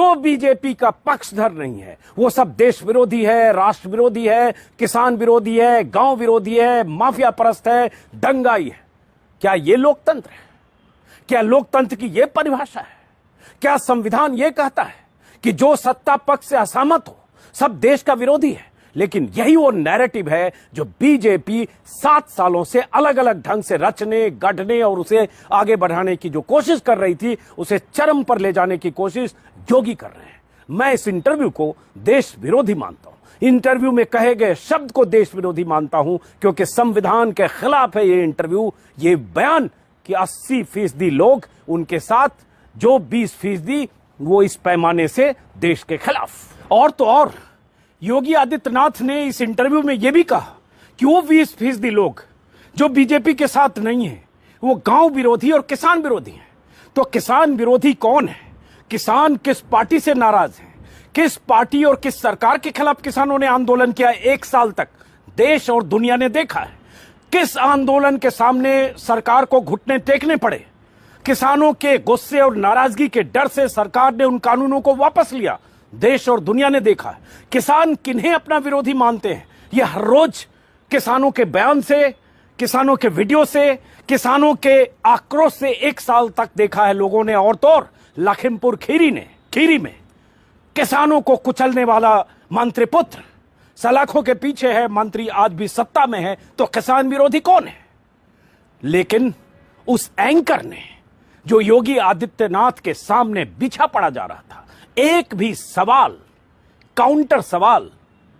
जो बीजेपी का पक्षधर नहीं है वो सब देश विरोधी है, राष्ट्र विरोधी है, किसान विरोधी है, गांव विरोधी है, माफिया परस्त है, दंगाई है। क्या ये लोकतंत्र है? क्या लोकतंत्र की ये परिभाषा है? क्या संविधान ये कहता है कि जो सत्ता पक्ष से असहमत हो सब देश का विरोधी है? लेकिन यही वो नैरेटिव है जो बीजेपी 7 सालों से अलग अलग ढंग से रचने, गढ़ने और उसे आगे बढ़ाने की जो कोशिश कर रही थी, उसे चरम पर ले जाने की कोशिश योगी कर रहे हैं। मैं इस इंटरव्यू को देश विरोधी मानता हूं। इंटरव्यू में कहे गए शब्द को देश विरोधी मानता हूं क्योंकि संविधान के खिलाफ है ये इंटरव्यू, ये बयान कि 80% लोग उनके साथ, जो 20% वो इस पैमाने से देश के खिलाफ। और तो और योगी आदित्यनाथ ने इस इंटरव्यू में यह भी कहा कि वो 20% लोग जो बीजेपी के साथ नहीं है वो गांव विरोधी और किसान विरोधी हैं। तो किसान विरोधी कौन है? किसान किस पार्टी से नाराज हैं? किस पार्टी और किस सरकार के खिलाफ किसानों ने आंदोलन किया 1 साल तक? देश और दुनिया ने देखा है। किस आंदोलन के सामने सरकार को घुटने टेकने पड़े? किसानों के गुस्से और नाराजगी के डर से सरकार ने उन कानूनों को वापस लिया। देश और दुनिया ने देखा है। किसान किन्हें अपना विरोधी मानते हैं यह हर रोज किसानों के बयान से, किसानों के वीडियो से, किसानों के आक्रोश से 1 साल तक देखा है लोगों ने। और तो और लखीमपुर खीरी में किसानों को कुचलने वाला मंत्री पुत्र सलाखों के पीछे है, मंत्री आज भी सत्ता में है, तो किसान विरोधी कौन है? लेकिन उस एंकर ने जो योगी आदित्यनाथ के सामने बिछा पड़ा जा रहा था, एक भी सवाल, काउंटर सवाल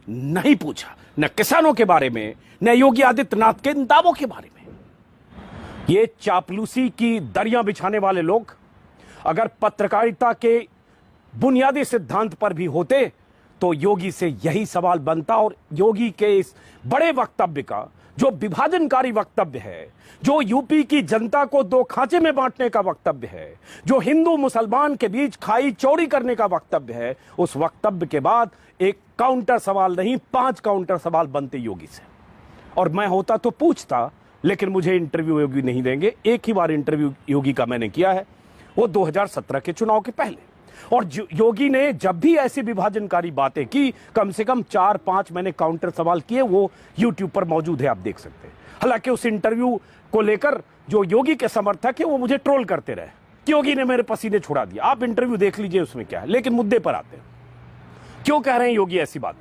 नहीं पूछा, न किसानों के बारे में, न योगी आदित्यनाथ के इन दावों के बारे में। ये चापलूसी की दरिया बिछाने वाले लोग अगर पत्रकारिता के बुनियादी सिद्धांत पर भी होते तो योगी से यही सवाल बनता। और योगी के इस बड़े वक्तव्य का, जो विभाजनकारी वक्तव्य है, जो यूपी की जनता को 2 खांचे में बांटने का वक्तव्य है, जो हिंदू मुसलमान के बीच खाई चौड़ी करने का वक्तव्य है, उस वक्तव्य के बाद एक काउंटर सवाल नहीं, 5 काउंटर सवाल बनते योगी से। और मैं होता तो पूछता, लेकिन मुझे इंटरव्यू योगी नहीं देंगे। एक ही बार इंटरव्यू योगी का मैंने किया है, वो 2017 के चुनाव के पहले। और योगी ने जब भी ऐसी विभाजनकारी बातें की, कम से कम 4-5 मैंने काउंटर सवाल किए, वो यूट्यूब पर मौजूद है, आप देख सकते हैं। हालांकि उस इंटरव्यू को लेकर जो योगी के समर्थक है वो मुझे ट्रोल करते रहे कि योगी ने मेरे पसीने छुड़ा दिया। आप इंटरव्यू देख लीजिए, उसमें क्या है। लेकिन मुद्दे पर आते हैं, क्यों कह रहे हैं योगी ऐसी बात?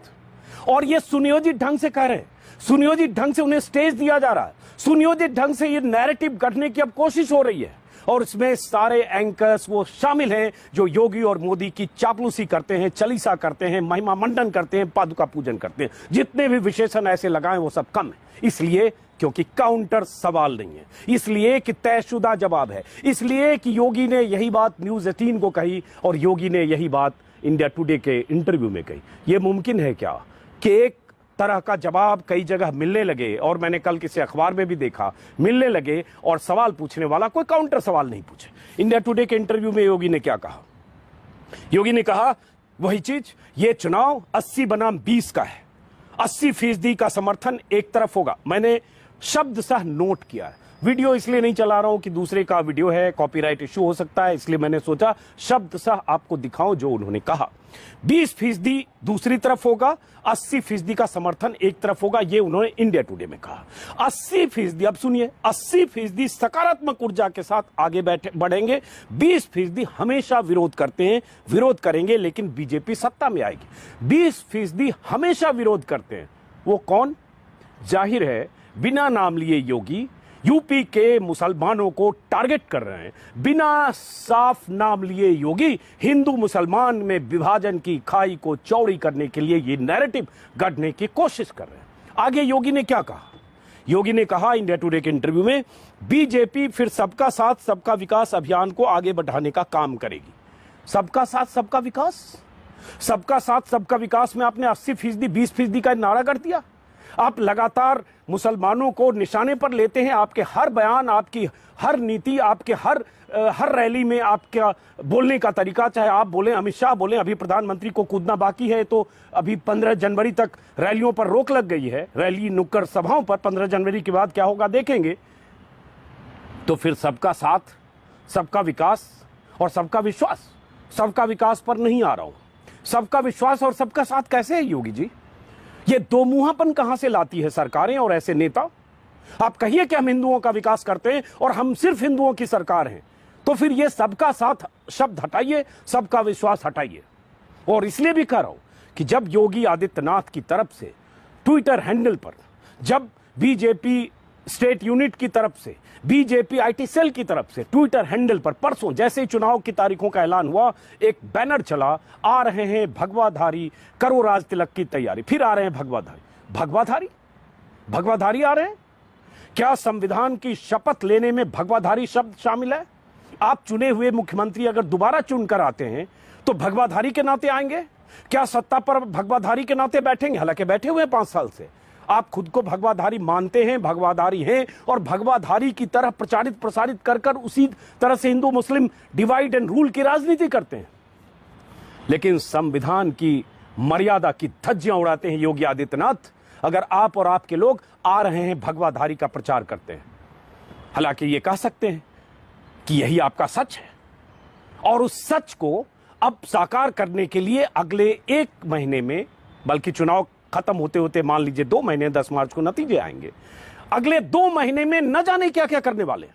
और ये सुनियोजित ढंग से कह रहे हैं, सुनियोजित ढंग से उन्हें स्टेज दिया जा रहा है, सुनियोजित ढंग से ये नैरेटिव गढ़ने की अब कोशिश हो रही है। और इसमें सारे एंकर्स वो शामिल हैं जो योगी और मोदी की चापलूसी करते हैं, चलीसा करते हैं, महिमा मंडन करते हैं, पादुका पूजन करते हैं। जितने भी विशेषण ऐसे लगाएं वो सब कम है। इसलिए क्योंकि काउंटर सवाल नहीं है, इसलिए कि तयशुदा जवाब है, इसलिए कि योगी ने यही बात न्यूज़ 18 को कही और योगी ने यही बात इंडिया टुडे के इंटरव्यू में कही। यह मुमकिन है क्या कि एक तरह का जवाब कई जगह मिलने लगे, और मैंने कल किसी अखबार में भी देखा, मिलने लगे और सवाल पूछने वाला कोई काउंटर सवाल नहीं पूछे। इंडिया टुडे के इंटरव्यू में योगी ने क्या कहा? योगी ने कहा वही चीज, ये चुनाव 80 बनाम 20 का है, 80% का समर्थन एक तरफ होगा। मैंने शब्द सह नोट किया है। वीडियो इसलिए नहीं चला रहा हूं कि दूसरे का वीडियो है, कॉपीराइट इश्यू हो सकता है, इसलिए मैंने सोचा शब्द सह आपको दिखाऊं जो उन्होंने कहा। 20% दूसरी तरफ होगा, 80% का समर्थन एक तरफ होगा, ये उन्होंने इंडिया टुडे में कहा। 80%, अब सुनिए, 80% सकारात्मक ऊर्जा के साथ आगे बढ़ेंगे, 20% हमेशा विरोध करते हैं, विरोध करेंगे लेकिन बीजेपी सत्ता में आएगी। 20% हमेशा विरोध करते हैं, वो कौन? जाहिर है बिना नाम लिए योगी यूपी के मुसलमानों को टारगेट कर रहे हैं। बिना साफ नाम लिए योगी हिंदू मुसलमान में विभाजन की खाई को चौड़ी करने के लिए ये नैरेटिव गढ़ने की कोशिश कर रहे हैं। आगे योगी ने क्या कहा? योगी ने कहा इंडिया टुडे के इंटरव्यू में, बीजेपी फिर सबका साथ सबका विकास अभियान को आगे बढ़ाने का काम करेगी। सबका साथ सबका विकास, सबका साथ सबका विकास में आपने 80%, 20% का नारा कर दिया। आप लगातार मुसलमानों को निशाने पर लेते हैं। आपके हर बयान, आपकी हर नीति, आपके हर रैली में आपका बोलने का तरीका, चाहे आप बोलें, अमित शाह बोलें, अभी प्रधानमंत्री को कूदना बाकी है तो अभी 15 जनवरी तक रैलियों पर रोक लग गई है, रैली नुक्कड़ सभाओं पर। 15 जनवरी के बाद क्या होगा देखेंगे। तो फिर सबका साथ, सबका विकास और सबका विश्वास, सबका विकास पर नहीं आ रहा हूं। सबका विश्वास और सबका साथ कैसे है योगी जी? ये दो मुंहापन कहां से लाती है सरकारें और ऐसे नेता? आप कहिए कि हम हिंदुओं का विकास करते हैं और हम सिर्फ हिंदुओं की सरकार हैं, तो फिर ये सबका साथ शब्द हटाइए, सबका विश्वास हटाइए। और इसलिए भी कह रहा हूं कि जब योगी आदित्यनाथ की तरफ से ट्विटर हैंडल पर, जब बीजेपी स्टेट यूनिट की तरफ से, बीजेपी आईटी सेल की तरफ से ट्विटर हैंडल पर परसों जैसे ही चुनाव की तारीखों का ऐलान हुआ, एक बैनर चला, आ रहे हैं भगवाधारी, करो राज तिलक की तैयारी। फिर आ रहे हैं भगवाधारी। भगवाधारी भगवाधारी आ रहे हैं। क्या संविधान की शपथ लेने में भगवाधारी शब्द शामिल है? आप चुने हुए मुख्यमंत्री अगर दोबारा चुनकर आते हैं तो भगवाधारी के नाते आएंगे? क्या सत्ता पर भगवाधारी के नाते बैठेंगे? हालांकि बैठे हुए हैं 5 साल से। आप खुद को भगवाधारी मानते हैं, भगवाधारी हैं, और भगवाधारी की तरह प्रचारित प्रसारित कर कर उसी तरह से हिंदू मुस्लिम डिवाइड एंड रूल की राजनीति करते हैं। लेकिन संविधान की मर्यादा की धज्जियां उड़ाते हैं योगी आदित्यनाथ अगर आप और आपके लोग आ रहे हैं भगवाधारी का प्रचार करते हैं। हालांकि ये कह सकते हैं कि यही आपका सच है, और उस सच को अब साकार करने के लिए अगले 1 महीने में, बल्कि चुनाव खत्म होते होते मान लीजिए 2 महीने, 10 मार्च को नतीजे आएंगे, अगले 2 महीने में न जाने क्या क्या करने वाले हैं।